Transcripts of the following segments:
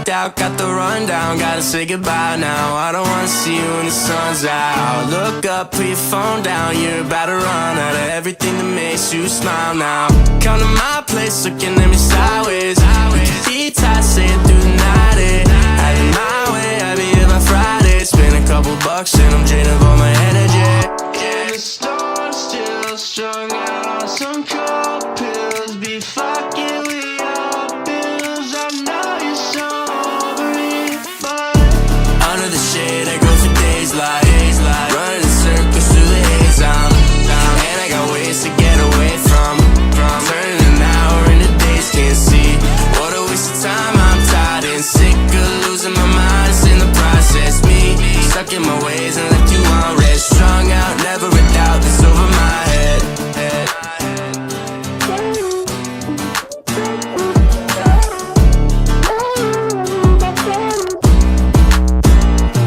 clocked out, got the rundown. Gotta say goodbye now, I don't wanna see you when the sun's out. Look up, put your phone down, you're about to run out of everything that makes you smile now. Come to my place, looking at me sideways. We can be tight, saying through the night, have it my way, I'll be here by Friday. Spend a couple bucks and I'm drained of all my energy. Yeah, the storm's still strung out on some cold pills. Be fucking with your bills, I know you're so over it, but under the shade I go for days like running in circles through the haze. I'm down and I got ways to get away from turning an hour into days. Can't see what a waste of time. I'm tired and sick of losing my mind. It's in the process, me stuck in my ways and left you on red. Strung out, never a doubt that's over my head.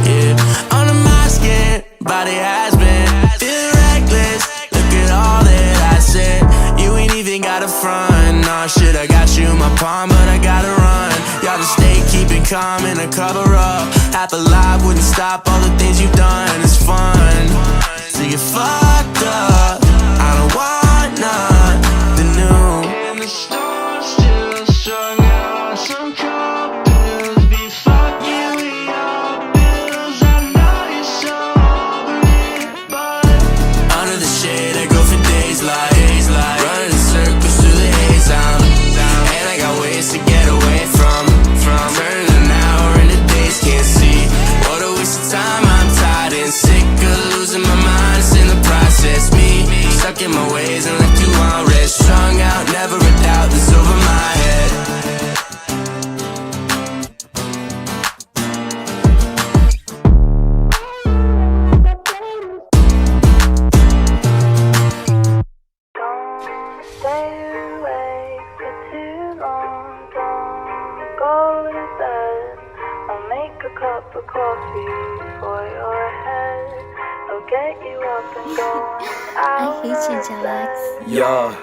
Yeah, under my skin, body has been feeling reckless. Look at all that I said. You ain't even got a front. Nah, shit, I got you in my palm, but I gotta run. Y'all just stay, keep it calm and a cover up. Half alive, wouldn't stop all the things you've done. It's fun to get fucked up. I don't want nothing new. And the storm's still strung out on some cold pills. Be fucking with your bills, I know you're so over it, but under the shade I go for days like running in circles through the haze. I'm down and I got ways to get away from turning an hour into days. Can't see what a waste of time. I'm tired and sick of losing my mind. It's in the process, me stuck in my ways and left you on red. Strung out, never a doubt that's over my head. Don't stay awake for too long. Don't go to bed. I'll make a cup of coffee for your head. I'll get you up and going out of bed. Yeah.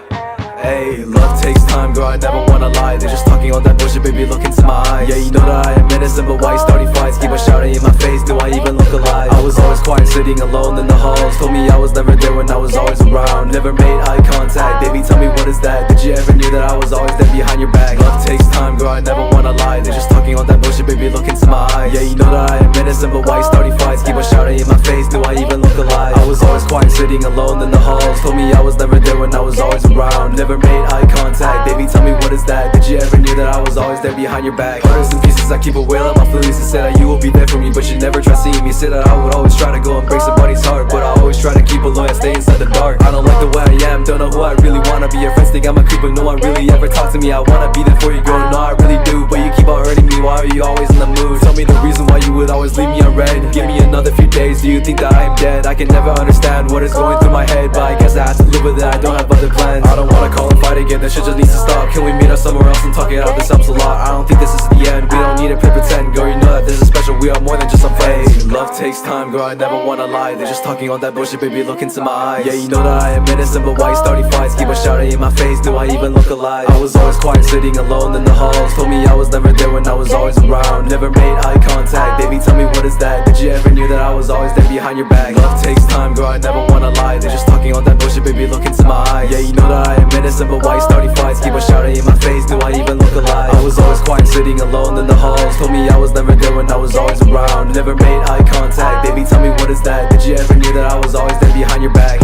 Hey, love takes time, girl, I never wanna lie. They're just talking all that bullshit, baby, look into my eyes. Yeah, you know that I am innocent, but why you starting fights? Keep on shouting in my face, do I even look alive? I was always quiet, sitting alone in the halls. Told me I was never there when I was always around. Never made eye contact, baby, tell me what is that? Did you ever knew that I was always there behind your back? Love takes time, girl, I never wanna lie. They're just talking all that bullshit, baby, look into my eyes. Yeah, you know that I am innocent, but why you starting fights? Keep on shouting in my face, do I even look alive? I was always quiet, sitting alone in the halls. Told me I was never there when I was always around. Never made eye contact, baby, tell me what is that? Did you ever knew that I was always there behind your back? Hundreds and pieces, I keep a whale on my fleece and said that you will be there for me, but you never try seeing me. Said that I would always try to go and break somebody's heart, but I always try to keep a loyal, stay inside the dark. I don't like the way I am, don't know who I really wanna be. Your friends think I'm a creep, but no one really ever talk to me. I wanna be there for you, girl, no I really do, but you keep on hurting me. Why are you always in the mood? Tell me the reason why you would always leave me on red. Give me another few days, do you think that I am dead? I can never understand what is going through my head, but I guess I have to live with it, I don't have other plans. I don't wanna call and fight again, this shit just needs to stop. Can we meet up somewhere else and talk it out? This helps a lot, I don't think this is the end. We don't need to play pretend, girl, you know that this is special. We are more than just some friends. Hey, love takes time, girl, I never wanna lie. They're just talking all that bullshit, baby, look into my eyes. Yeah, you know that I am innocent, but why you starting fights? Keep on shouting in my face, do I even look alive? I was always quiet, sitting alone in the halls. Told me I was never there when I was always around. Never made eye contact, baby, tell me what is that? Did you ever knew that I was always there behind your back? Love takes time, girl, I never wanna lie. They're just talking all that bullshit, baby, look into my eyes. Yeah, you know that I am innocent, but why you starting fights? Keep on shouting in my face, do I even look alive? I was always quiet, sitting alone in the halls. Told me I was never there when I was always around. Never made eye contact, baby, tell me what is that? Did you ever knew that I was always there behind your back?